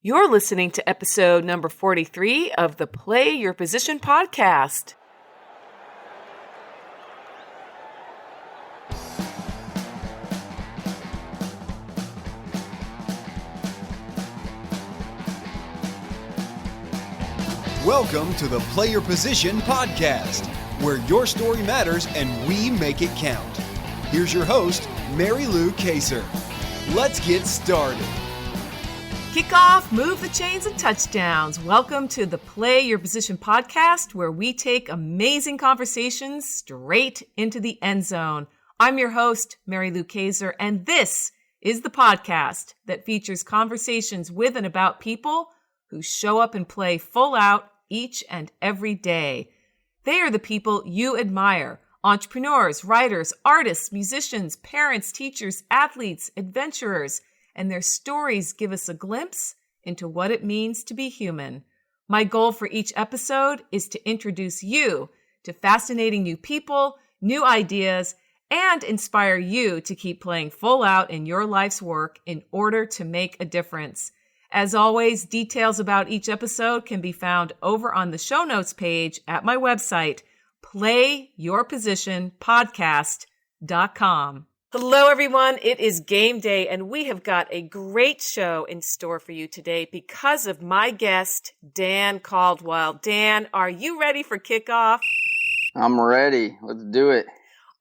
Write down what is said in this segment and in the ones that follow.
You're listening to episode number 43 of the Play Your Position podcast. Welcome to the Play Your Position podcast, where your story matters and we make it count. Here's your host, Mary Lou Kaser. Let's get started. Kickoff, move the chains, and touchdowns. Welcome to the Play Your Position podcast, where we take amazing conversations straight into the end zone. I'm your host, Mary Lou Kaser, and this is the podcast that features conversations with and about people who show up and play full out each and every day. They are the people you admire: entrepreneurs, writers, artists, musicians, parents, teachers, athletes, adventurers, and their stories give us a glimpse into what it means to be human. My goal for each episode is to introduce you to fascinating new people, new ideas, and inspire you to keep playing full out in your life's work in order to make a difference. As always, details about each episode can be found over on the show notes page at my website, playyourpositionpodcast.com. Hello, everyone. It is game day, and we have got a great show in store for you today because of my guest, Dan Caldwell. Dan, are you ready for kickoff? I'm ready. Let's do it.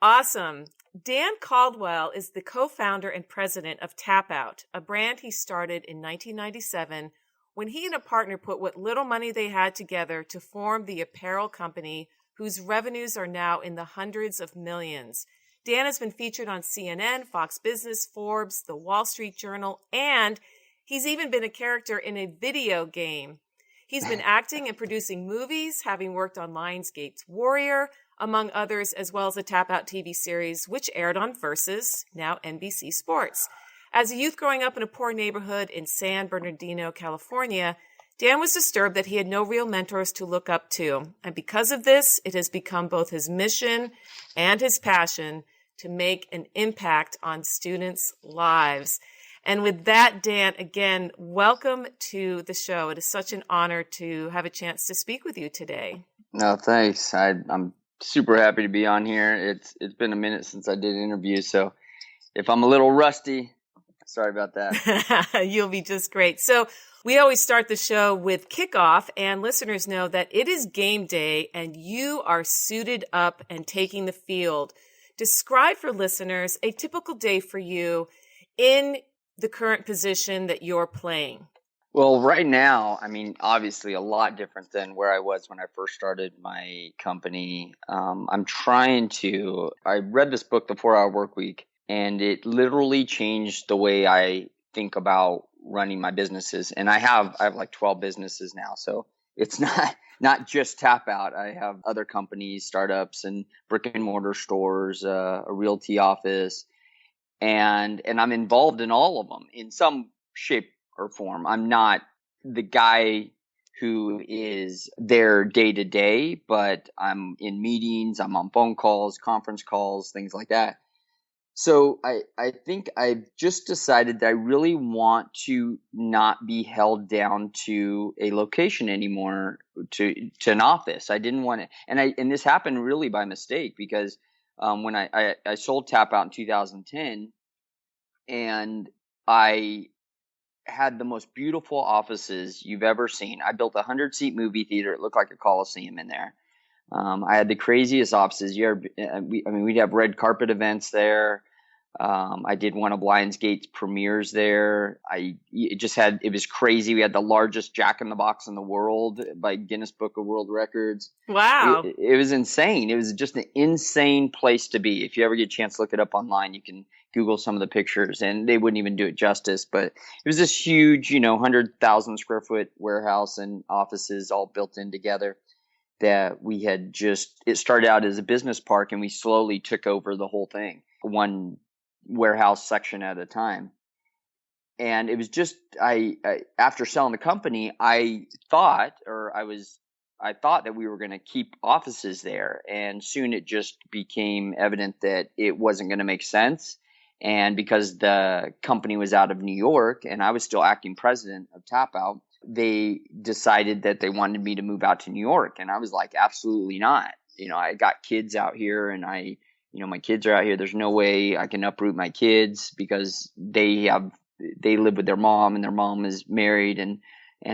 Awesome. Dan Caldwell is the co-founder and president of TapouT, a brand he started in 1997 when he and a partner put what little money they had together to form the apparel company whose revenues are now in the hundreds of millions. Dan has been featured on CNN, Fox Business, Forbes, The Wall Street Journal, and he's even been a character in a video game. He's been acting and producing movies, having worked on Lionsgate's Warrior, among others, as well as the TapouT TV Series, which aired on Versus, now NBC Sports. As a youth growing up in a poor neighborhood in San Bernardino, California, Dan was disturbed that he had no real mentors to look up to. And because of this, it has become both his mission and his passion to make an impact on students' lives. And with that, Dan, again, welcome to the show. It is such an honor to have a chance to speak with you today. No, thanks. I'm super happy to be on here. It's been a minute since I did an interview, so if I'm a little rusty, sorry about that. You'll be just great. So we always start the show with kickoff, and listeners know that it is game day and you are suited up and taking the field. Describe for listeners a typical day for you in the current position that you're playing. Well, right now, obviously a lot different than where I was when I first started my company. I read this book, The 4-Hour Workweek, and it literally changed the way I think about running my businesses. And I have like 12 businesses now. So it's not just TapouT. I have other companies, startups, and brick and mortar stores, a realty office, and I'm involved in all of them in some shape or form. I'm not the guy who is there day to day, but I'm in meetings, I'm on phone calls, conference calls, things like that. So I think I've just decided that I really want to not be held down to a location anymore, to an office. I didn't want to, and this happened really by mistake because when I sold TapouT in 2010, and I had the most beautiful offices you've ever seen. I built a 100-seat movie theater. It looked like a Coliseum in there. I had the craziest offices. We'd have red carpet events there. I did one of Lionsgate's premieres there. It was crazy. We had the largest Jack in the Box in the world by Guinness Book of World Records. Wow. It was insane. It was just an insane place to be. If you ever get a chance to look it up online, you can Google some of the pictures, and they wouldn't even do it justice. But it was this huge, 100,000 square foot warehouse and offices all built in together. That we had it started out as a business park, and we slowly took over the whole thing, one warehouse section at a time. And it was just, after selling the company, I thought that we were going to keep offices there. And soon it just became evident that it wasn't going to make sense. And because the company was out of New York and I was still acting president of TapouT, they decided that they wanted me to move out to New York. And I was like, absolutely not. I got kids out here and my kids are out here. There's no way I can uproot my kids because they live with their mom and their mom is married, and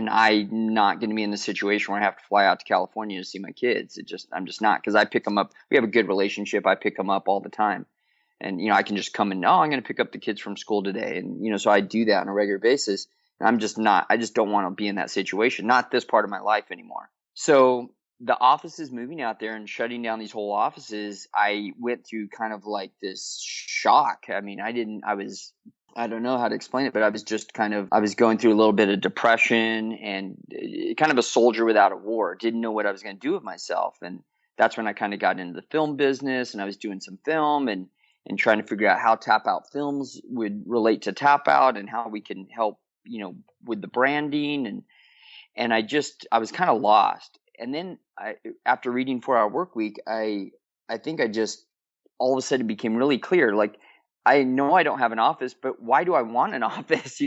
I'm not going to be in the situation where I have to fly out to California to see my kids. I'm just not, because I pick them up. We have a good relationship. I pick them up all the time. And, I can just come and, I'm going to pick up the kids from school today. And, so I do that on a regular basis. And I just don't want to be in that situation. Not this part of my life anymore. So the offices moving out there and shutting down these whole offices, I went through kind of like this shock. I mean, I don't know how to explain it, but I was going through a little bit of depression and kind of a soldier without a war. Didn't know what I was going to do with myself. And that's when I kind of got into the film business, and I was doing some film and trying to figure out how TapouT Films would relate to TapouT and how we can help, with the branding. And I was kind of lost. And then after reading 4 Hour Workweek, I think I just all of a sudden became really clear. Like, I know I don't have an office, but why do I want an office?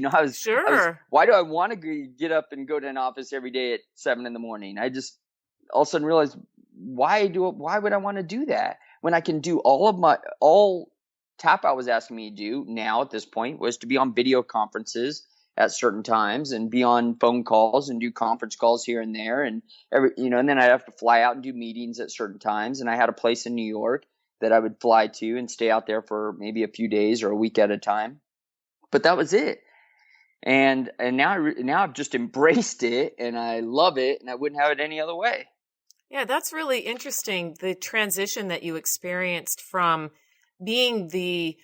Why do I want to get up and go to an office every day at 7 a.m? I just all of a sudden realized, why would I want to do that when I can do all TapouT was asking me to do now at this point was to be on video conferences at certain times and be on phone calls and do conference calls here and there. And and then I'd have to fly out and do meetings at certain times. And I had a place in New York that I would fly to and stay out there for maybe a few days or a week at a time. But that was it. And now I've just embraced it and I love it, and I wouldn't have it any other way. Yeah, that's really interesting. The transition that you experienced from being the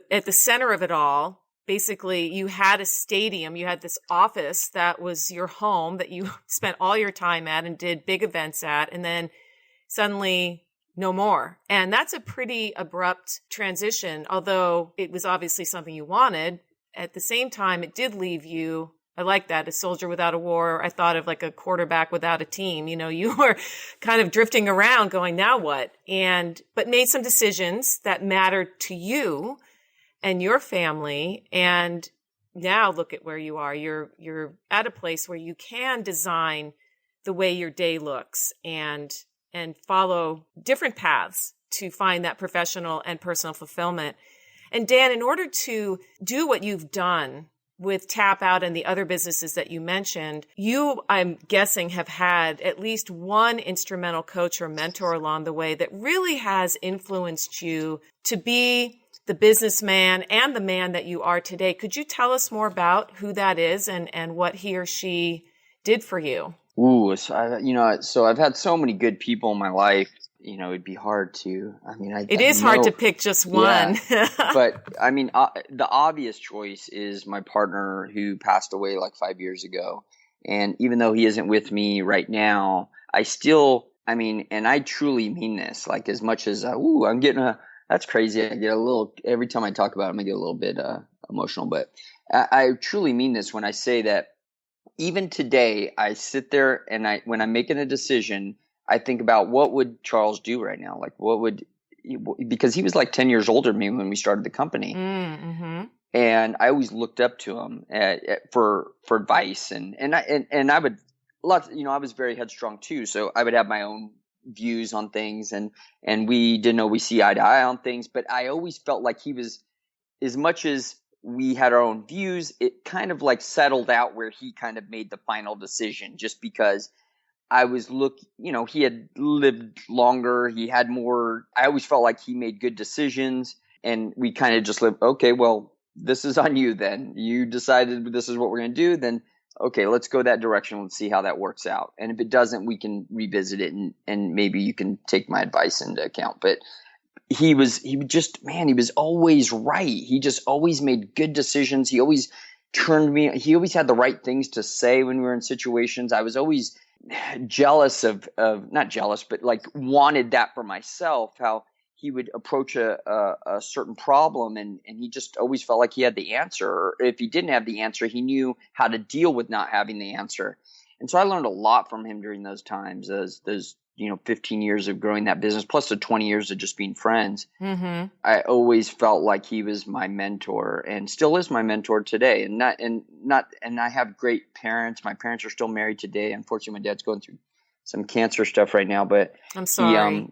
at the center of it all. Basically, you had a stadium, you had this office that was your home that you spent all your time at and did big events at, and then suddenly no more. And that's a pretty abrupt transition, although it was obviously something you wanted. At the same time, it did leave you, I like that, a soldier without a war. I thought of like a quarterback without a team. You were kind of drifting around going, now what? But made some decisions that mattered to you and your family. And now look at where you are. You're at a place where you can design the way your day looks and follow different paths to find that professional and personal fulfillment. And Dan, in order to do what you've done with TapouT and the other businesses that you mentioned, you, I'm guessing, have had at least one instrumental coach or mentor along the way that really has influenced you to be the businessman and the man that you are today. Could you tell us more about who that is and what he or she did for you? Ooh, so I've had so many good people in my life. It'd be hard to. It is hard to pick just one. Yeah, but the obvious choice is my partner who passed away like 5 years ago. And even though he isn't with me right now, I still, and I truly mean this. Like, as much as I'm getting that's crazy. I get a little, every time I talk about him, I get a little bit emotional. But I truly mean this when I say that. Even today, I sit there and when I'm making a decision, I think about what would Charles do right now? Like, because he was like 10 years older than me when we started the company. Mm-hmm. And I always looked up to him for advice. And I would, I was very headstrong too. So I would have my own views on things, and we didn't always see eye to eye on things. But I always felt like he was, as much as we had our own views, it kind of like settled out where he kind of made the final decision, just because I was he had lived longer. He had more, I always felt like he made good decisions, and we kind of just lived, okay, well, this is on you then. You decided this is what we're going to do, then okay, let's go that direction. Let's see how that works out. And if it doesn't, we can revisit it, and maybe you can take my advice into account. But he was always right. He just always made good decisions. He always he always had the right things to say when we were in situations. I was always jealous of not jealous, but like wanted that for myself, how he would approach a certain problem, and he just always felt like he had the answer. Or if he didn't have the answer, he knew how to deal with not having the answer. And so I learned a lot from him during those times, those 15 years of growing that business, plus the 20 years of just being friends. Mm-hmm. I always felt like he was my mentor and still is my mentor today. And I have great parents. My parents are still married today. Unfortunately, my dad's going through some cancer stuff right now, but I'm sorry.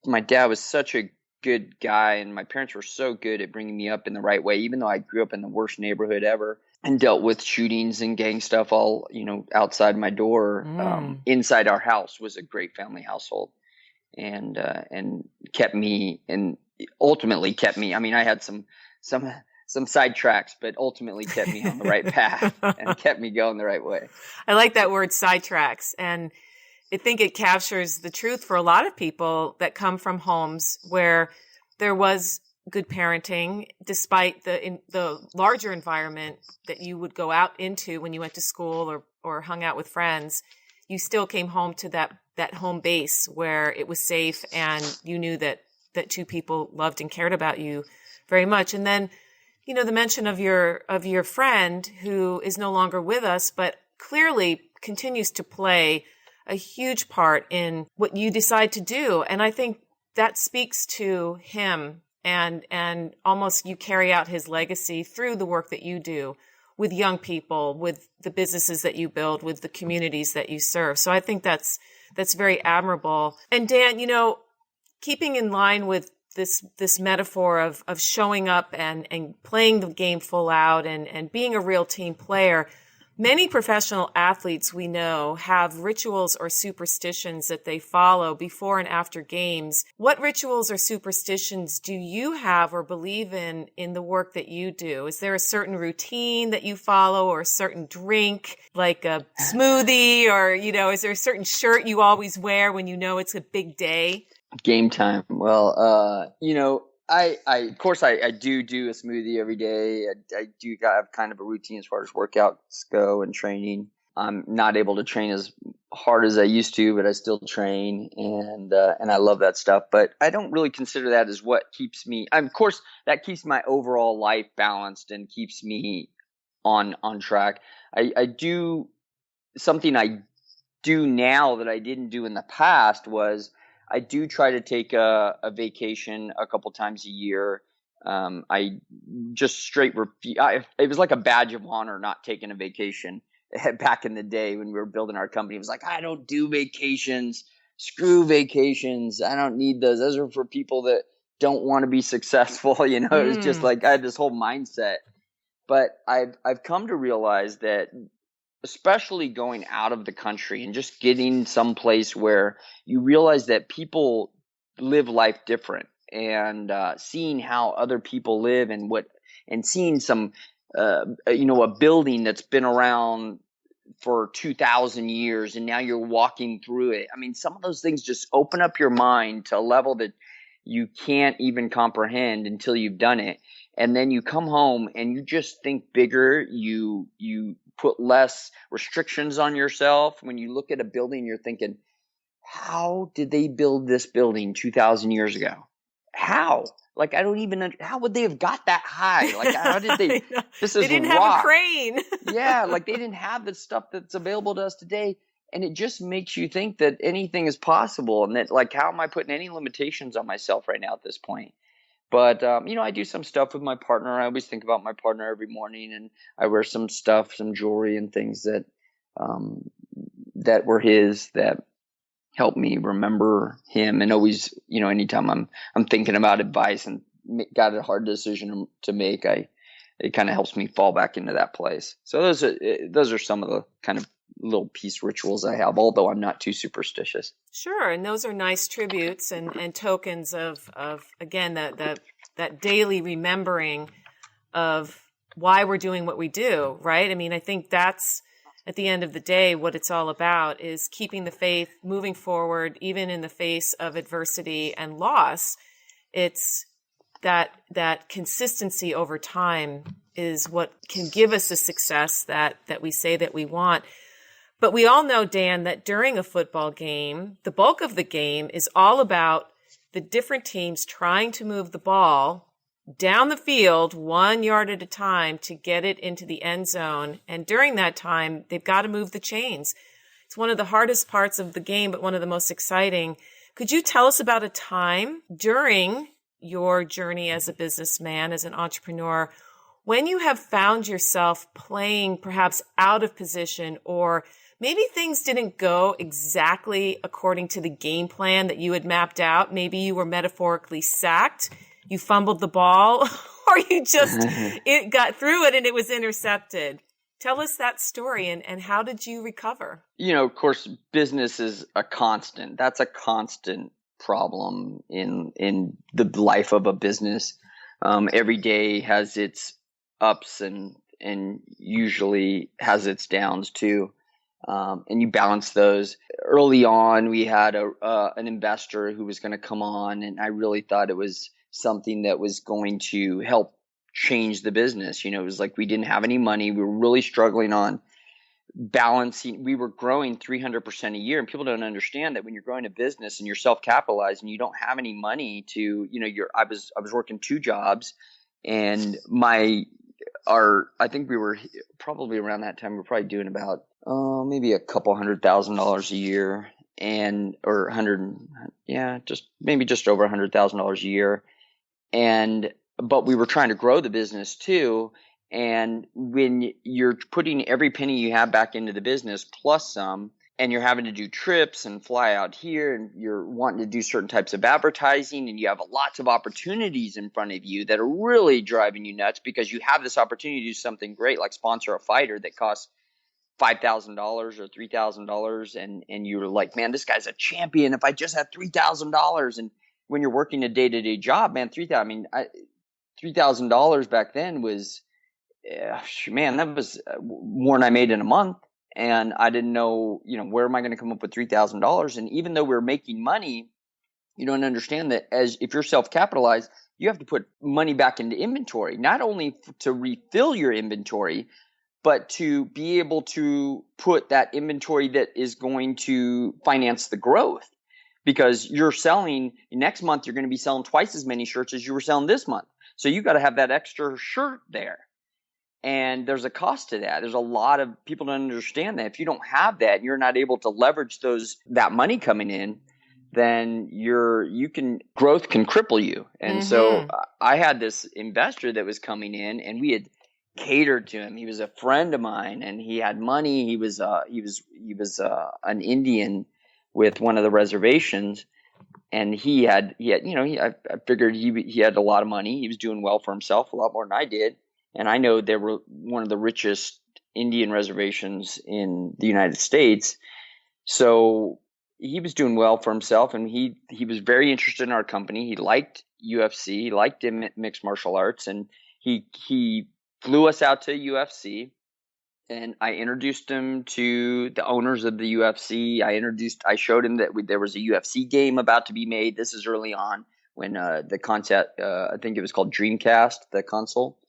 My dad was such a good guy, and my parents were so good at bringing me up in the right way, even though I grew up in the worst neighborhood ever and dealt with shootings and gang stuff all, outside my door. Inside our house was a great family household, and kept me, and ultimately kept me. I mean, I had some sidetracks, but ultimately kept me on the right path and kept me going the right way. I like that word, sidetracks. And I think it captures the truth for a lot of people that come from homes where there was good parenting, despite the larger environment that you would go out into when you went to school or hung out with friends. You still came home to that home base where it was safe and you knew that two people loved and cared about you very much. And then, the mention of your friend who is no longer with us, but clearly continues to play a huge part in what you decide to do. And I think that speaks to him, and almost you carry out his legacy through the work that you do with young people, with the businesses that you build, with the communities that you serve. So I think that's very admirable. And Dan, keeping in line with this metaphor of showing up and playing the game full out and being a real team player, many professional athletes we know have rituals or superstitions that they follow before and after games. What rituals or superstitions do you have or believe in the work that you do? Is there a certain routine that you follow, or a certain drink, like a smoothie, or, is there a certain shirt you always wear when it's a big day? Game time. Well, I of course I do a smoothie every day. I do have kind of a routine as far as workouts go and training. I'm not able to train as hard as I used to, but I still train, and I love that stuff. But I don't really consider that as what keeps me. Of course, that keeps my overall life balanced and keeps me on track. I do something I do now that I didn't do in the past was I do try to take a vacation a couple times a year. I just straight it was like a badge of honor not taking a vacation back in the day when we were building our company. It was like, I don't do vacations. Screw vacations. I don't need those. Those are for people that don't want to be successful. It was just like I had this whole mindset. But I've come to realize that, especially going out of the country and just getting someplace where you realize that people live life different, and seeing how other people live and seeing some, a building that's been around for 2,000 years and now you're walking through it. I mean, some of those things just open up your mind to a level that you can't even comprehend until you've done it. And then you come home and you just think bigger. You put less restrictions on yourself. When you look at a building, you're thinking, how did they build this building 2,000 years ago? How? Like, I don't even how would they have got that high? Like, how did they? This is they didn't rock. have a crane. Yeah, like they didn't have the stuff that's available to us today. And it just makes you think that anything is possible, and that, like, how am I putting any limitations on myself right now at this point? But, I do some stuff with my partner. I always think about my partner every morning, and I wear some stuff, some jewelry and things that were his, that help me remember him. And always, anytime I'm thinking about advice and got a hard decision to make, it kind of helps me fall back into that place. So those are some of the kind of little peace rituals I have, although I'm not too superstitious. Sure. And those are nice tributes and tokens of again, that daily remembering of why we're doing what we do, right? I mean, I think that's at the end of the day, what it's all about is keeping the faith, moving forward, even in the face of adversity and loss. It's that consistency over time is what can give us the success that we say that we want. But we all know, Dan, that during a football game, the bulk of the game is all about the different teams trying to move the ball down the field 1 yard at a time to get it into the end zone. And during that time, they've got to move the chains. It's one of the hardest parts of the game, but one of the most exciting. Could you tell us about a time during your journey as a businessman, as an entrepreneur, when you have found yourself playing perhaps out of position, or maybe things didn't go exactly according to the game plan that you had mapped out? Maybe you were metaphorically sacked, you fumbled the ball, or you just it got through it and it was intercepted. Tell us that story and how did you recover? Of course, business is a constant. That's a constant problem in the life of a business. Every day has its ups and usually has its downs too. And you balance those. Early on, we had an investor who was going to come on, and I really thought it was something that was going to help change the business. It was like we didn't have any money. We were really struggling on balancing. We were growing 300% a year, and people don't understand that when you're growing a business and you're self-capitalized and you don't have any money to, I was working 2 jobs, and I think we were probably around that time, we were probably doing about maybe a couple $100,000 a year, just over $100,000 a year. But we were trying to grow the business too. And when you're putting every penny you have back into the business plus some, and you're having to do trips and fly out here, and you're wanting to do certain types of advertising, and you have lots of opportunities in front of you that are really driving you nuts because you have this opportunity to do something great, like sponsor a fighter that costs $5,000 or $3,000, and you're like, man, this guy's a champion. If I just had $3,000, and when you're working a day-to-day job, man, $3,000 back then was, man, that was more than I made in a month. And I didn't know, where am I going to come up with $3,000? And even though we're making money, you don't understand that if you're self-capitalized, you have to put money back into inventory, not only to refill your inventory, but to be able to put that inventory that is going to finance the growth. Because you're selling next month, you're going to be selling twice as many shirts as you were selling this month. So you got to have that extra shirt there. And there's a cost to that. There's a lot of people don't understand that. If you don't have that, and you're not able to leverage that money coming in, then growth can cripple you. And so I had this investor that was coming in, and we had catered to him. He was a friend of mine, and he had money. He was an Indian with one of the reservations, and I figured he had a lot of money. He was doing well for himself, a lot more than I did. And I know they were one of the richest Indian reservations in the United States. So he was doing well for himself, and he was very interested in our company. He liked UFC, he liked mixed martial arts, and he flew us out to UFC. And I introduced him to the owners of the UFC. I showed him that there was a UFC game about to be made. This is early on when the concept, I think it was called Dreamcast, the console.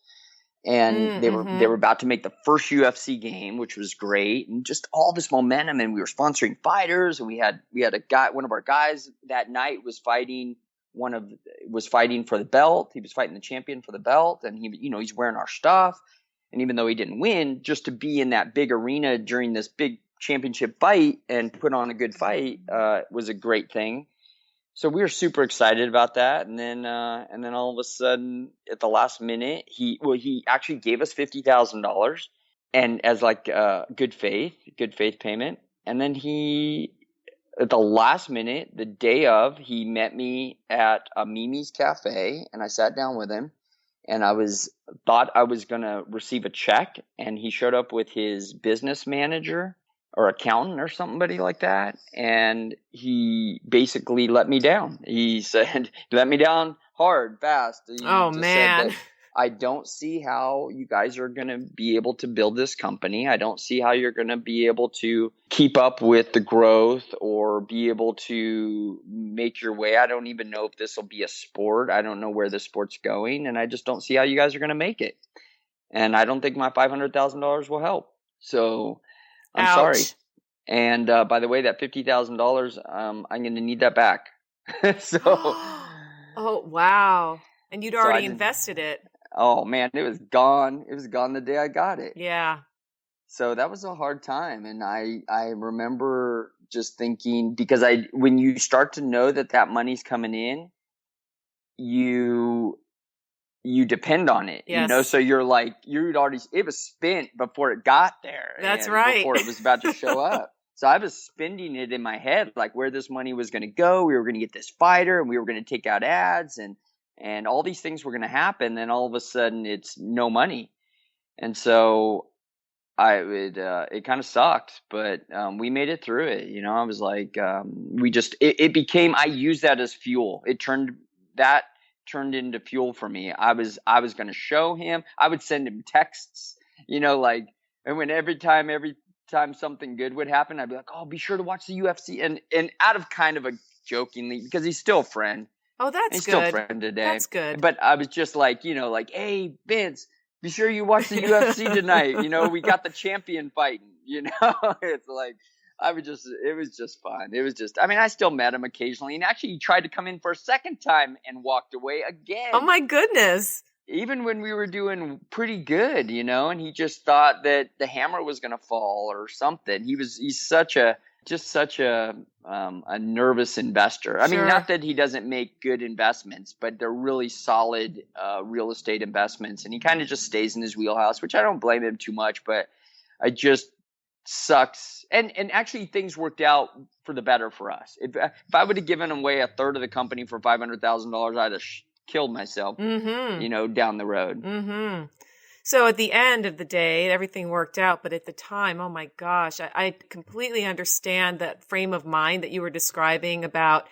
And they were about to make the first UFC game, which was great, and just all this momentum. And we were sponsoring fighters, and we had a guy, one of our guys that night was fighting for the belt. He was fighting the champion for the belt, and he's wearing our stuff. And even though he didn't win, just to be in that big arena during this big championship fight and put on a good fight was a great thing. So we were super excited about that, and then all of a sudden, at the last minute, he actually gave us $50,000, and as like good faith payment. And then at the last minute, the day of, he met me at a Mimi's Cafe, and I sat down with him, and I thought I was gonna receive a check, and he showed up with his business manager or accountant or somebody like that. And he basically let me down. He said, let me down hard, fast. He just man. Said that, I don't see how you guys are going to be able to build this company. I don't see how you're going to be able to keep up with the growth or be able to make your way. I don't even know if this will be a sport. I don't know where the sport's going. And I just don't see how you guys are going to make it. And I don't think my $500,000 will help. So I'm sorry. And by the way, that $50,000, I'm going to need that back. So. Oh, wow. And you'd already invested it. Oh, man, it was gone. It was gone the day I got it. Yeah. So that was a hard time. And I remember just thinking, because when you start to know that money's coming in, you depend on it, Yes. so you're like, it was spent before it got there. That's and right. Before it was about to show up. So I was spending it in my head, like where this money was going to go. We were going to get this fighter, and we were going to take out ads, and all these things were going to happen. Then all of a sudden it's no money. And so it kind of sucked, but we made it through it. I was like, it became, I used that as fuel. Turned into fuel for me. I was going to show him. I would send him texts, like, and when every time something good would happen, I'd be like, "Oh, be sure to watch the UFC," and out of kind of a jokingly, because he's still a friend. Oh, that's he's good. Still a friend today. That's good. But I was just like, like, "Hey, Vince, be sure you watch the UFC tonight. We got the champion fighting." It's like. It was just fun. It was just, I still met him occasionally, and actually he tried to come in for a second time and walked away again. Oh my goodness. Even when we were doing pretty good, and he just thought that the hammer was going to fall or something. He's such a nervous investor. I mean, not that he doesn't make good investments, but they're really solid real estate investments, and he kind of just stays in his wheelhouse, which I don't blame him too much, but I just sucks. And actually things worked out for the better for us. If I would have given away a third of the company for $500,000, I'd have killed myself, down the road. Mm-hmm. So at the end of the day, everything worked out. But at the time, oh my gosh, I completely understand that frame of mind that you were describing about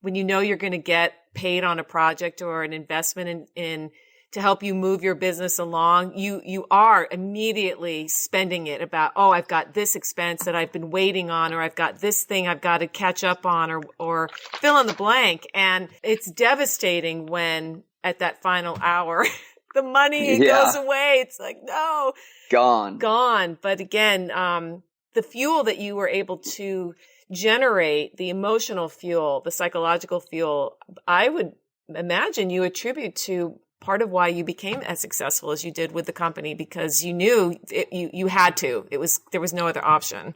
when you're going to get paid on a project or an investment in to help you move your business along, you are immediately spending it about, oh, I've got this expense that I've been waiting on, or I've got this thing I've got to catch up on, or fill in the blank. And it's devastating when at that final hour, the money goes away. It's like, no. Gone. But again, the fuel that you were able to generate, the emotional fuel, the psychological fuel, I would imagine you attribute to part of why you became as successful as you did with the company, because you knew you had to. There was no other option.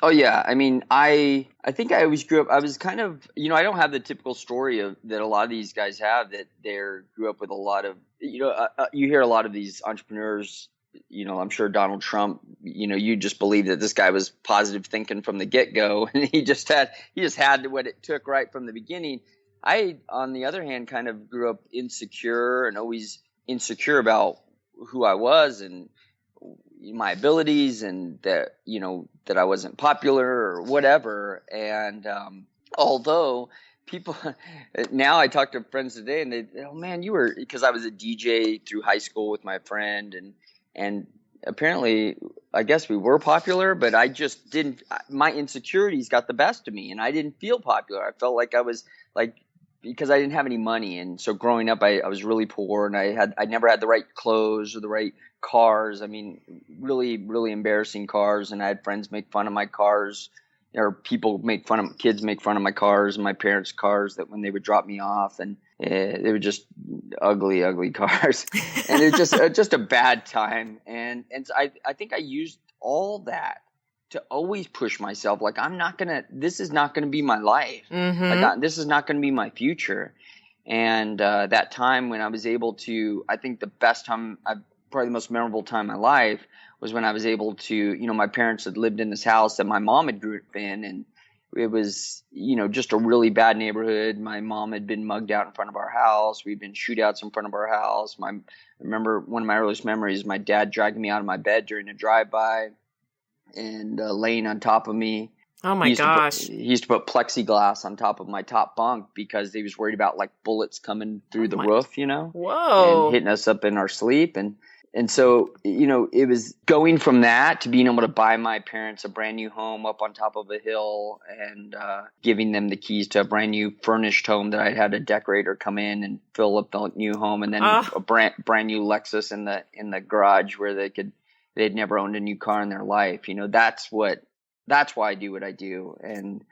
Oh yeah, I think I always grew up. I was kind of, I don't have the typical story that a lot of these guys have, that they grew up with a lot of, you hear a lot of these entrepreneurs. I'm sure Donald Trump. You just believe that this guy was positive thinking from the get-go, and he just had what it took right from the beginning. I, on the other hand, kind of grew up insecure and always insecure about who I was and my abilities, and that, that I wasn't popular or whatever. And although people now, I talk to friends today and they, oh man, because I was a DJ through high school with my friend, and apparently, I guess we were popular, but I just didn't. My insecurities got the best of me, and I didn't feel popular. I felt like I was like. Because I didn't have any money, and so growing up, I was really poor, and I never had the right clothes or the right cars. Really, really embarrassing cars, and I had friends make fun of my cars, or kids make fun of my cars and my parents' cars, that when they would drop me off, and they were just ugly, ugly cars, and it was just a bad time, and so I think I used all that to always push myself, like this is not gonna be my life. Mm-hmm. Like this is not gonna be my future. And that time when I was able to, I think the best time, probably the most memorable time in my life, was when I was able to, my parents had lived in this house that my mom had grew up in, and it was, just a really bad neighborhood. My mom had been mugged out in front of our house. We'd been shootouts in front of our house. I remember one of my earliest memories, my dad dragging me out of my bed during a drive-by and laying on top of me. Oh my gosh. He used to put plexiglass on top of my top bunk because he was worried about like bullets coming through the roof, Whoa. and hitting us up in our sleep. And so, it was going from that to being able to buy my parents a brand new home up on top of a hill, and giving them the keys to a brand new furnished home that I had a decorator come in and fill up the new home, and then a brand new Lexus in the garage where they'd never owned a new car in their life. That's why I do what I do. And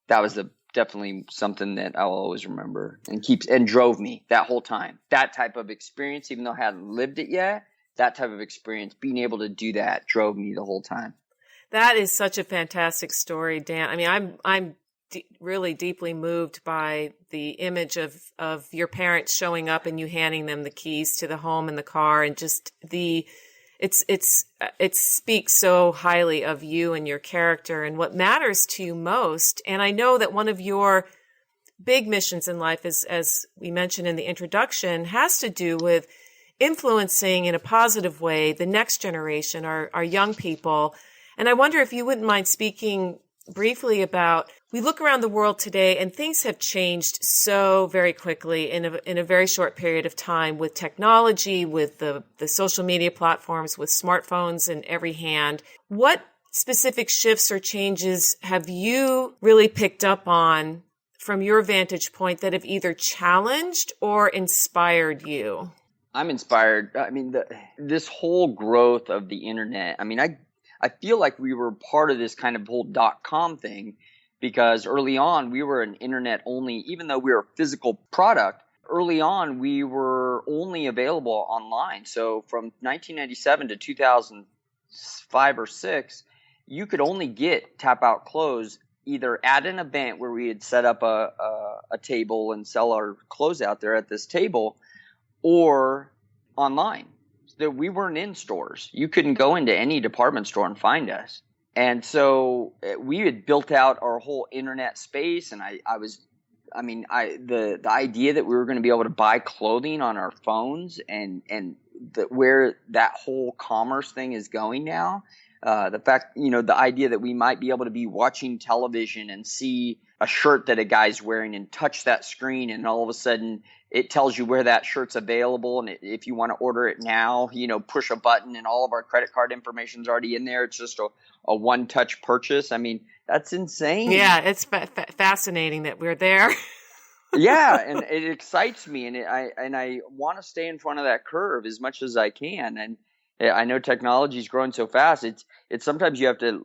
that was definitely something that I'll always remember and drove me that whole time. That type of experience, even though I hadn't lived it yet, that type of experience, being able to do that drove me the whole time. That is such a fantastic story, Dan. I mean, I'm really deeply moved by the image of your parents showing up and you handing them the keys to the home and the car, and just it speaks so highly of you and your character and what matters to you most. And I know that one of your big missions in life is, as we mentioned in the introduction, has to do with influencing in a positive way the next generation, our young people. And I wonder if you wouldn't mind speaking briefly about, we look around the world today and things have changed so very quickly in a very short period of time, with technology, with the social media platforms, with smartphones in every hand. What specific shifts or changes have you really picked up on from your vantage point that have either challenged or inspired you? I'm inspired. I mean, this whole growth of the internet, I mean, I feel like we were part of this kind of whole .com thing, because early on we were an internet only, even though we were a physical product, early on we were only available online. So from 1997 to 2005 or 6, you could only get TapouT clothes either at an event where we had set up a table and sell our clothes out there at this table, or online. That we weren't in stores. You couldn't go into any department store and find us. And so we had built out our whole internet space. And the idea that we were going to be able to buy clothing on our phones, and where that whole commerce thing is going now, the fact, the idea that we might be able to be watching television and see a shirt that a guy's wearing and touch that screen, and all of a sudden it tells you where that shirt's available. And if you want to order it now, push a button and all of our credit card information is already in there. It's just a one-touch purchase. I mean, that's insane. Yeah, it's fascinating that we're there. Yeah, and it excites me, and I want to stay in front of that curve as much as I can. And I know technology is growing so fast. It's sometimes you have to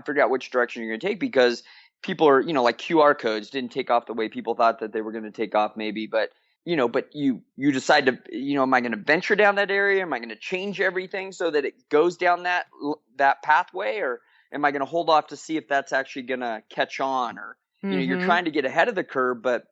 figure out which direction you're going to take, because people are, like QR codes didn't take off the way people thought that they were going to take off, maybe. But you decide to, am I going to venture down that area? Am I going to change everything so that it goes down that pathway? Or am I going to hold off to see if that's actually going to catch on? Or, you're trying to get ahead of the curve, but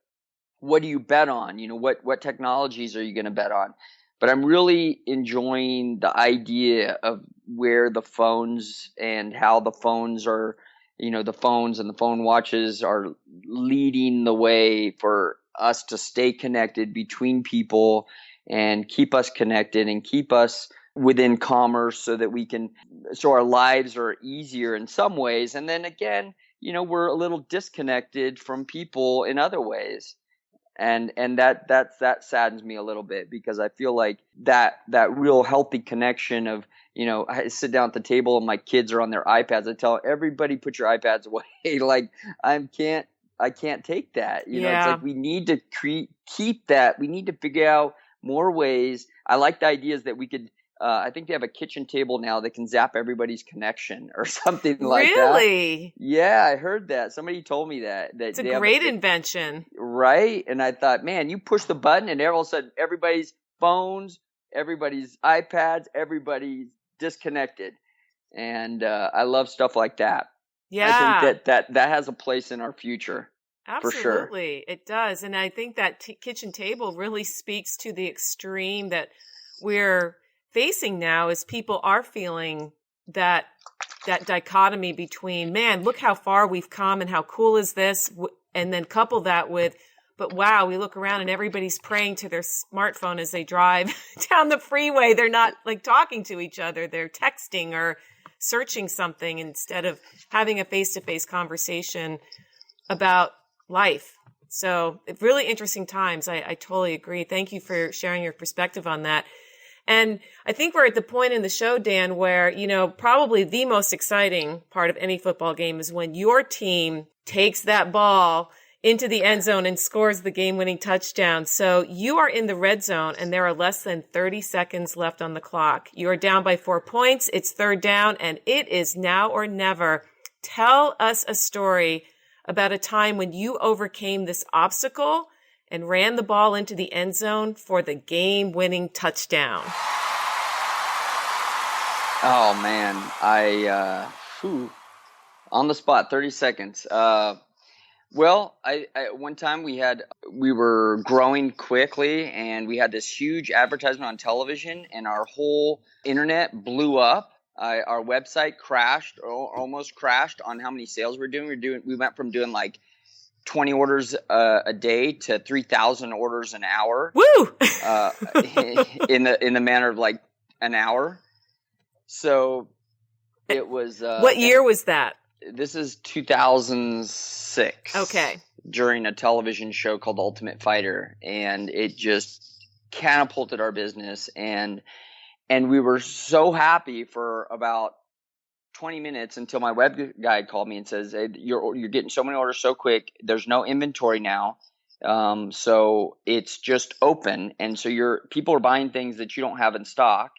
what do you bet on? What technologies are you going to bet on? But I'm really enjoying the idea of where the phones and how the phones are, the phones and the phone watches are leading the way for us to stay connected between people and keep us connected and keep us within commerce, so our lives are easier in some ways. And then again, we're a little disconnected from people in other ways. And that saddens me a little bit, because I feel like that real healthy connection of, I sit down at the table and my kids are on their iPads. I tell everybody, put your iPads away. Like I can't take that. It's like we need to keep that. We need to figure out more ways. I like the ideas that we could. I think they have a kitchen table now that can zap everybody's connection or something like that. Really? Yeah, I heard that. Somebody told me that. It's a great invention. Right? And I thought, man, you push the button and all of a sudden everybody's phones, everybody's iPads, everybody's disconnected. And I love stuff like that. Yeah. I think that has a place in our future. Absolutely. For sure. It does. And I think that kitchen table really speaks to the extreme that we're facing now, as people are feeling that dichotomy between, man, look how far we've come and how cool is this, and then couple that with, but wow, we look around and everybody's praying to their smartphone as they drive down the freeway. They're not like talking to each other. They're texting or searching something instead of having a face-to-face conversation about life. So really interesting times. I totally agree. Thank you for sharing your perspective on that. And I think we're at the point in the show, Dan, where, probably the most exciting part of any football game is when your team takes that ball into the end zone and scores the game-winning touchdown. So you are in the red zone and there are less than 30 seconds left on the clock. You are down by 4 points. It's third down and it is now or never. Tell us a story about a time when you overcame this obstacle and ran the ball into the end zone for the game-winning touchdown. Oh man, on the spot, 30 seconds. Well, I one time we were growing quickly, and we had this huge advertisement on television, and our whole internet blew up. Our website crashed, or almost crashed, on how many sales we're doing. We went from doing like 20 orders a day to 3,000 orders an hour. Woo! in the manner of like an hour. So it was. What year was that? This is 2006. Okay. During a television show called Ultimate Fighter, and it just catapulted our business, and we were so happy for about 20 minutes until my web guy called me and says, hey, you're getting so many orders so quick, there's no inventory now, so it's just open, and so people are buying things that you don't have in stock,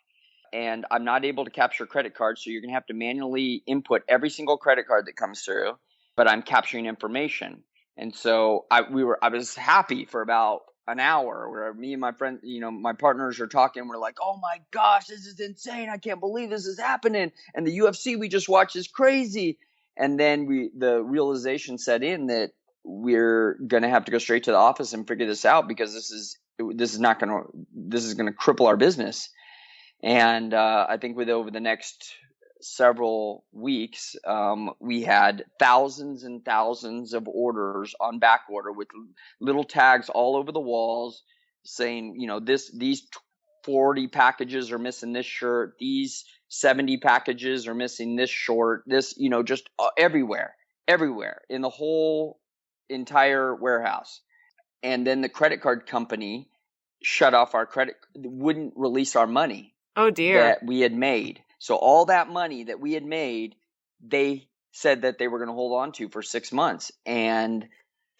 and I'm not able to capture credit cards, so you're gonna have to manually input every single credit card that comes through, but I'm capturing information. And so I was happy for about an hour, where me and my friend, my partners are talking. We're like, oh my gosh, this is insane. I can't believe this is happening. And the UFC we just watched is crazy. And then the realization set in that we're going to have to go straight to the office and figure this out, because this is going to cripple our business. And I think over the next several weeks, we had thousands and thousands of orders on back order with little tags all over the walls saying, these 40 packages are missing this shirt, these 70 packages are missing this short, this, just everywhere in the whole entire warehouse. And then the credit card company shut off our credit, wouldn't release our money. Oh dear. That we had made. So all that money that we had made, they said that they were going to hold on to for 6 months. And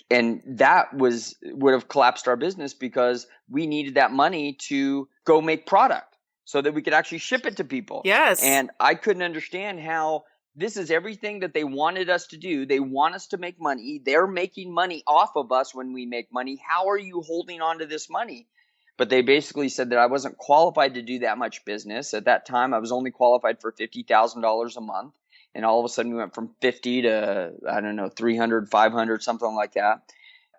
that would have collapsed our business, because we needed that money to go make product so that we could actually ship it to people. Yes. And I couldn't understand how this is everything that they wanted us to do. They want us to make money. They're making money off of us when we make money. How are you holding on to this money? But they basically said that I wasn't qualified to do that much business. At that time, I was only qualified for $50,000 a month. And all of a sudden we went from 50 to, I don't know, 300, 500, something like that.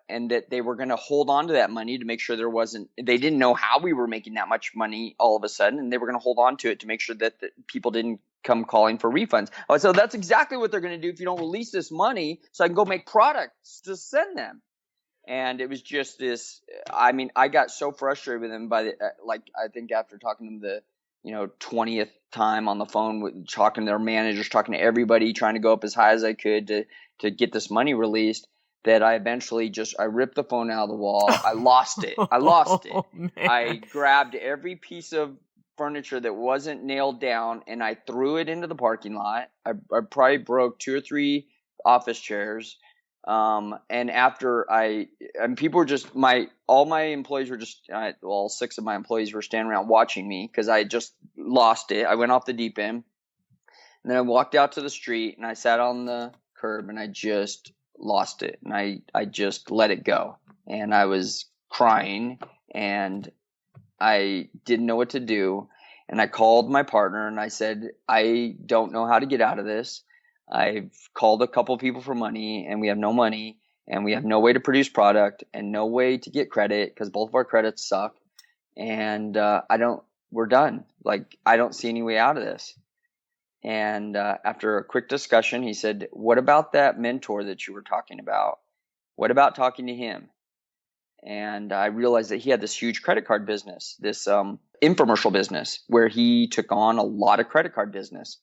And that they were going to hold on to that money to make sure they didn't know how we were making that much money all of a sudden. And they were going to hold on to it to make sure that people didn't come calling for refunds. So that's exactly what they're going to do if you don't release this money, so I can go make products to send them. And it was just this, I got so frustrated with them I think after talking to them the 20th time on the phone, talking to their managers, talking to everybody, trying to go up as high as I could to get this money released, that I eventually I ripped the phone out of the wall. I lost it. Man. I grabbed every piece of furniture that wasn't nailed down, and I threw it into the parking lot. I probably broke 2 or 3 office chairs. And after people were just, all my employees were just, 6 of my employees were standing around watching me, because I just lost it. I went off the deep end, and then I walked out to the street, and I sat on the curb, and I just lost it. And I just let it go, and I was crying, and I didn't know what to do. And I called my partner, and I said, I don't know how to get out of this. I've called a couple of people for money, and we have no money, and we have no way to produce product, and no way to get credit, because both of our credits suck. And we're done. I don't see any way out of this. And after a quick discussion, he said, what about that mentor that you were talking about? What about talking to him? And I realized that he had this huge credit card business, this infomercial business, where he took on a lot of credit card business.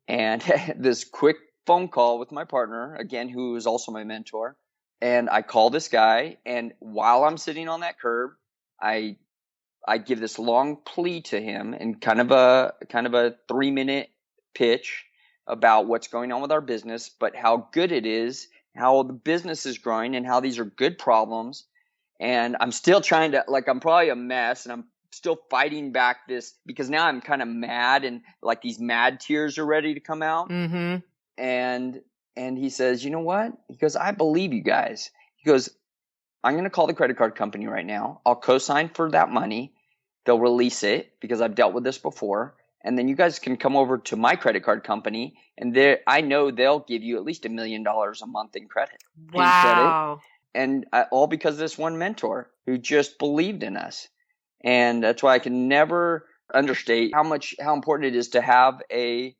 And this quick phone call with my partner, again, who is also my mentor. And I call this guy, and while I'm sitting on that curb, I give this long plea to him, and kind of a 3-minute pitch about what's going on with our business, but how good it is, how the business is growing, and how these are good problems. And I'm still trying to, I'm probably a mess, and I'm still fighting back this, because now I'm kind of mad, and these mad tears are ready to come out. Mm-hmm. And he says, you know what? He goes, I believe you guys. He goes, I'm going to call the credit card company right now. I'll co-sign for that money. They'll release it, because I've dealt with this before. and then you guys can come over to my credit card company, and I know they'll give you at least $1 million a month in credit. Wow. And all because of this one mentor who just believed in us. And that's why I can never understate how important it is to have a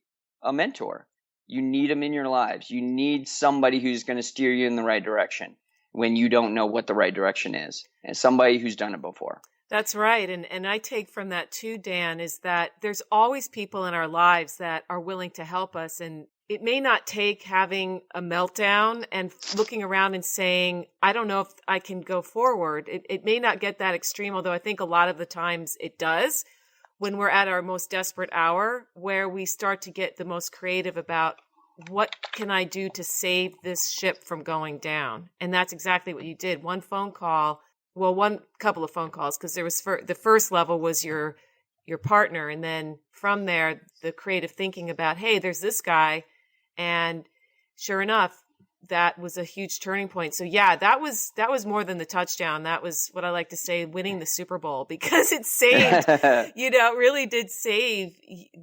mentor. You need them in your lives. You need somebody who's going to steer you in the right direction when you don't know what the right direction is, and somebody who's done it before. That's right. And I take from that too, Dan, is that there's always people in our lives that are willing to help us. And it may not take having a meltdown and looking around and saying, I don't know if I can go forward. It may not get that extreme, although I think a lot of the times it does when we're at our most desperate hour, where we start to get the most creative about what can I do to save this ship from going down? And that's exactly what you did. One couple of phone calls, because there was the first level was your partner, and then from there the creative thinking about, hey, there's this guy, and sure enough, that was a huge turning point. So yeah, that was more than the touchdown. That was what I like to say, winning the Super Bowl, because it saved, it really did save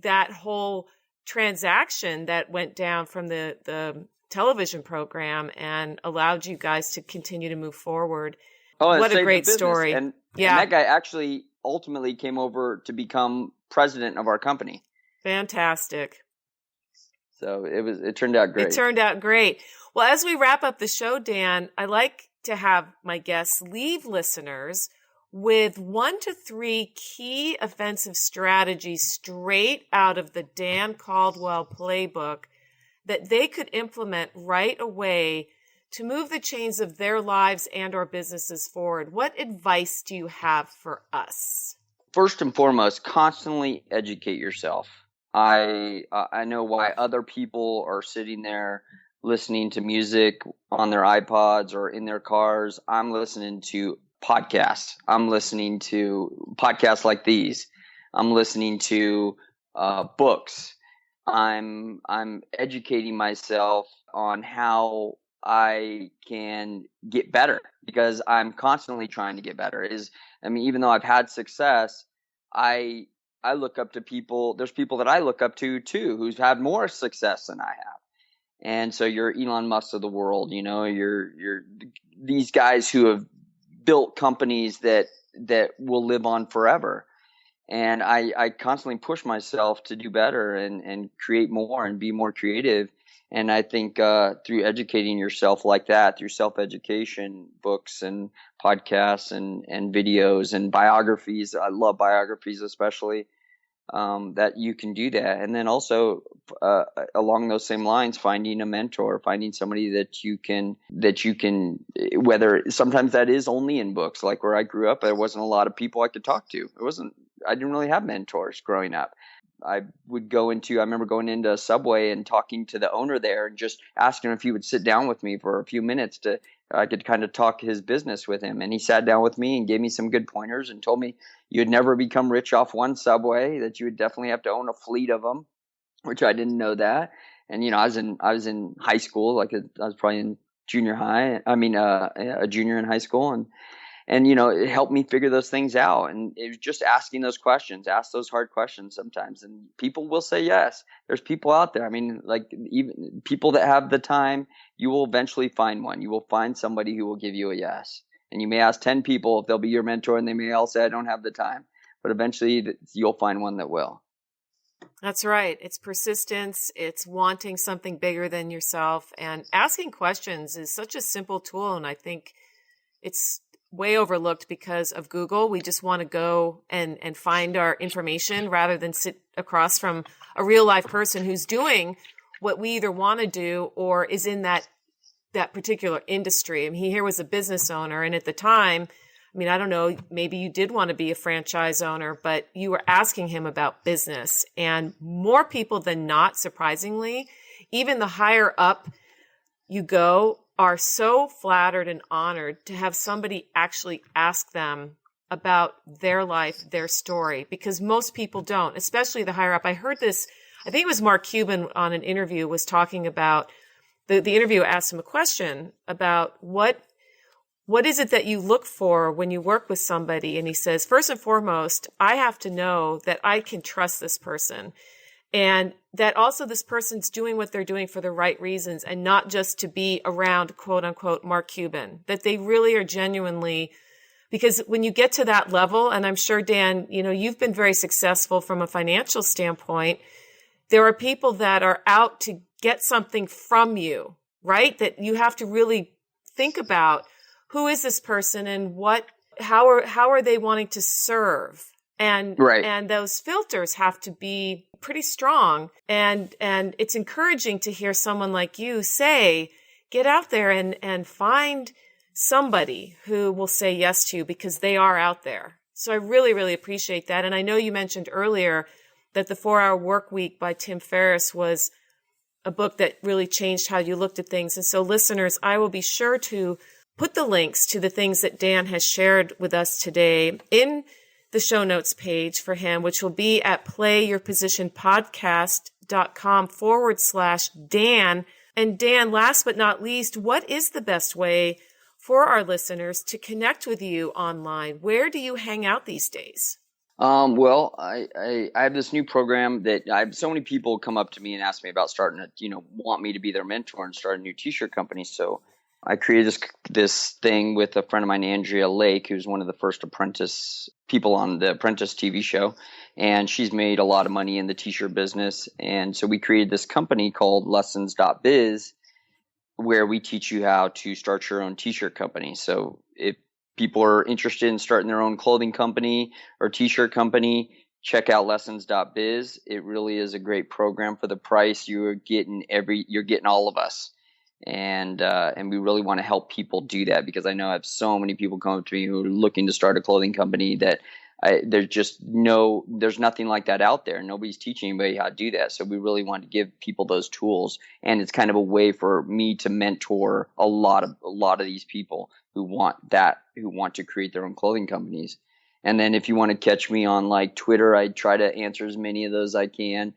that whole transaction that went down from the television program and allowed you guys to continue to move forward. Oh, what a great story. And that guy actually ultimately came over to become president of our company. Fantastic. So it turned out great. It turned out great. Well, as we wrap up the show, Dan, I like to have my guests leave listeners with 1 to 3 key offensive strategies straight out of the Dan Caldwell playbook that they could implement right away to move the chains of their lives and or businesses forward. What advice do you have for us? First and foremost, constantly educate yourself. I know why other people are sitting there listening to music on their iPods or in their cars. I'm listening to podcasts. I'm listening to podcasts like these. I'm listening to books. I'm educating myself on how I can get better, because I'm constantly trying to get better. Even though I've had success, I look up to people. There's people that I look up to too, who's had more success than I have. And so you're Elon Musk of the world, you're these guys who have built companies that will live on forever. And I constantly push myself to do better and create more and be more creative. And I think through educating yourself like that, through self-education, books and podcasts and videos and biographies, I love biographies especially, that you can do that. And then also along those same lines, finding a mentor, finding somebody that you can, whether sometimes that is only in books. Like where I grew up, there wasn't a lot of people I could talk to. I didn't really have mentors growing up. I remember going into a Subway and talking to the owner there and just asking him if he would sit down with me for a few minutes I could kind of talk his business with him. And he sat down with me and gave me some good pointers and told me you'd never become rich off one Subway, that you would definitely have to own a fleet of them, which I didn't know that. And, I was in high school, like I was probably in junior high. A junior in high school. And it helped me figure those things out. And it was just asking those questions, ask those hard questions sometimes. And people will say yes. There's people out there. Even people that have the time, you will eventually find one. You will find somebody who will give you a yes. And you may ask 10 people if they'll be your mentor, and they may all say, I don't have the time. But eventually you'll find one that will. That's right. It's persistence. It's wanting something bigger than yourself. And asking questions is such a simple tool. And I think it's way overlooked because of Google. We just want to go and find our information rather than sit across from a real life person who's doing what we either want to do or is in that particular industry. He here was a business owner, and at the time, I don't know, maybe you did want to be a franchise owner, but you were asking him about business. And more people than not, surprisingly, even the higher up you go, are so flattered and honored to have somebody actually ask them about their life, their story, because most people don't, especially the higher up. I heard this, I think it was Mark Cuban on an interview was talking about, the interviewer asked him a question about what what is it that you look for when you work with somebody? And he says, first and foremost, I have to know that I can trust this person and that also this person's doing what they're doing for the right reasons and not just to be around, quote unquote, Mark Cuban, that they really are genuinely, because when you get to that level, and I'm sure, Dan, you've been very successful from a financial standpoint, there are people that are out to get something from you, right? That you have to really think about who is this person and how are they wanting to serve? And right. And those filters have to be pretty strong. And it's encouraging to hear someone like you say, get out there and find somebody who will say yes to you because they are out there. So I really, really appreciate that. And I know you mentioned earlier that the 4-Hour Work Week by Tim Ferriss was a book that really changed how you looked at things. And so listeners, I will be sure to put the links to the things that Dan has shared with us today in the show notes page for him, which will be at playyourpositionpodcast.com/Dan. And Dan, last but not least, what is the best way for our listeners to connect with you online? Where do you hang out these days? Well, I have this new program that I have so many people come up to me and ask me about starting to, want me to be their mentor and start a new t-shirt company. So I created this thing with a friend of mine, Andrea Lake, who's one of the first apprentice people on the Apprentice TV show. And she's made a lot of money in the t-shirt business. And so we created this company called lessons.biz where we teach you how to start your own t-shirt company. So if people are interested in starting their own clothing company or t-shirt company, check out lessons.biz. It really is a great program for the price. You're getting all of us. And we really want to help people do that because I know I have so many people come up to me who are looking to start a clothing company that there's nothing like that out there. Nobody's teaching anybody how to do that. So we really want to give people those tools. And it's kind of a way for me to mentor a lot of these people who want to create their own clothing companies. And then if you want to catch me on like Twitter, I try to answer as many of those I can.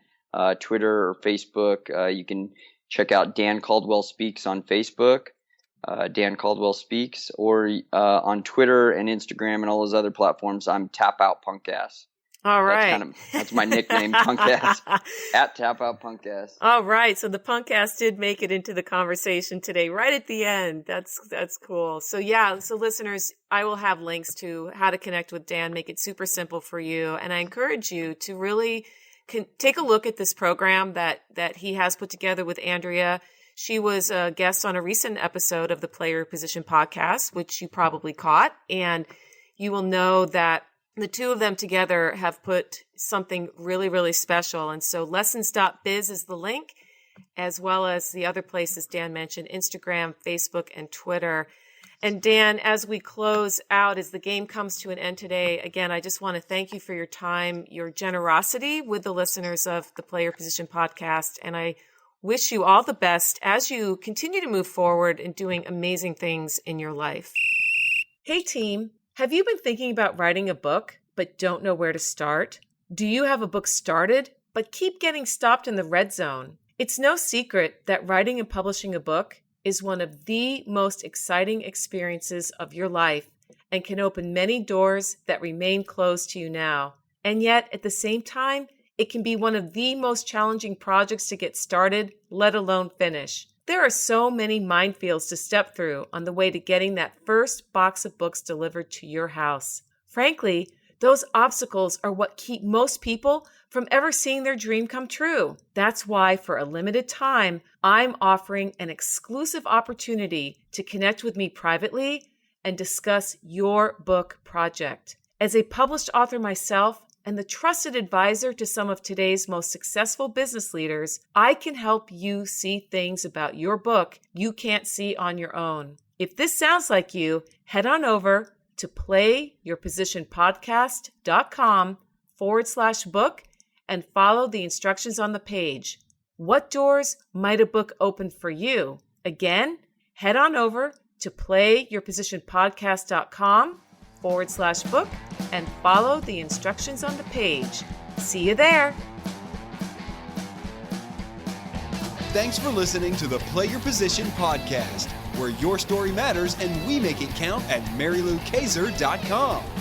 Twitter or Facebook, you can check out Dan Caldwell Speaks on Facebook, Dan Caldwell Speaks, or on Twitter and Instagram and all those other platforms, I'm TapouT Punkass. All right. That's my nickname, Punkass, at TapouT Punkass. All right. So the Punkass did make it into the conversation today, right at the end. That's cool. So yeah, so listeners, I will have links to how to connect with Dan, make it super simple for you. And I encourage you to really take a look at this program that he has put together with Andrea. She was a guest on a recent episode of the Player Position podcast, which you probably caught. And you will know that the two of them together have put something really, really special. And so lessons.biz is the link, as well as the other places Dan mentioned, Instagram, Facebook, and Twitter. And Dan, as we close out, as the game comes to an end today, again, I just want to thank you for your time, your generosity with the listeners of the Player Position podcast. And I wish you all the best as you continue to move forward and doing amazing things in your life. Hey team, have you been thinking about writing a book but don't know where to start? Do you have a book started but keep getting stopped in the red zone? It's no secret that writing and publishing a book is one of the most exciting experiences of your life and can open many doors that remain closed to you now. And yet, at the same time, it can be one of the most challenging projects to get started, let alone finish. There are so many minefields to step through on the way to getting that first box of books delivered to your house. Frankly, those obstacles are what keep most people from ever seeing their dream come true. That's why, for a limited time, I'm offering an exclusive opportunity to connect with me privately and discuss your book project. As a published author myself and the trusted advisor to some of today's most successful business leaders, I can help you see things about your book you can't see on your own. If this sounds like you, head on over to playyourpositionpodcast.com/book and follow the instructions on the page. What doors might a book open for you? Again, head on over to playyourpositionpodcast.com/book and follow the instructions on the page. See you there. Thanks for listening to the Play Your Position podcast. where your story matters and we make it count at MaryLouKaiser.com.